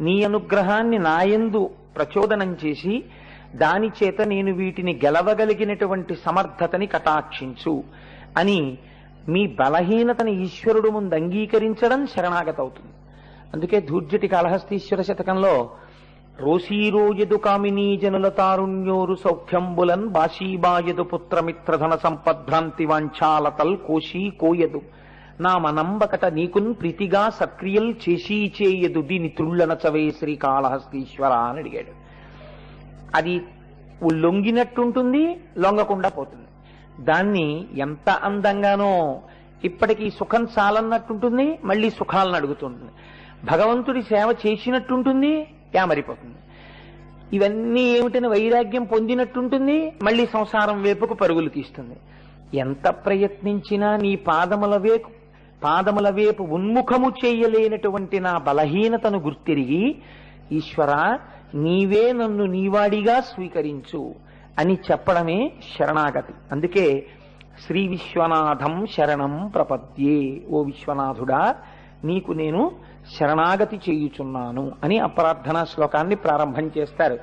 నీ అనుగ్రహాన్ని నాయందు ప్రచోదనం చేసి దాని చేత నేను వీటిని గెలవగలిగినటువంటి సమర్థతని కటాక్షించు అని మీ బలహీనతని ఈశ్వరుడు ముందు అంగీకరించడం శరణాగతి అవుతుంది. అందుకే ధూర్జటి కాళహస్తీశ్వర శతకంలో రోషీరోయదు కామినీ జనుల తారుణ్యోరు సౌఖ్యంబులన్ బాషీబాయదు పుత్రమిత్రధన సంపద్భ్రాంతి వాంఛాలతల్ కోశీ కోయదు నా మనంబకట నీకున్ ప్రీతిగా సక్రియల్ చేసీ చేయదు దీని తుళ్ళనచవే శ్రీకాళహస్తీశ్వర అని అడిగాడు. అది లొంగినట్టుంటుంది, లొంగకుండా పోతుంది. దాన్ని ఎంత అందంగానో ఇప్పటికీ సుఖం చాలన్నట్టుంటుంది, మళ్ళీ సుఖాలను అడుగుతుంటుంది. భగవంతుడి సేవ చేసినట్టుంటుంది, యామరిపోతుంది. ఇవన్నీ ఏమిటని వైరాగ్యం పొందినట్టుంటుంది, మళ్ళీ సంసారం వైపుకు పరుగులు తీస్తుంది. ఎంత ప్రయత్నించినా నీ పాదముల వైపు ఉన్ముఖము చేయలేనటువంటి నా బలహీనతను గుర్తిరిగి ఈశ్వర నీవే నన్ను నీవాడిగా స్వీకరించు అని చెప్పడమే శరణాగతి. అందుకే శ్రీ విశ్వనాథం శరణం ప్రపద్యే, ఓ విశ్వనాథుడా నీకు నేను శరణాగతి చేయుచున్నాను అని ఆ ప్రార్థనా శ్లోకాన్ని ప్రారంభం చేస్తారు.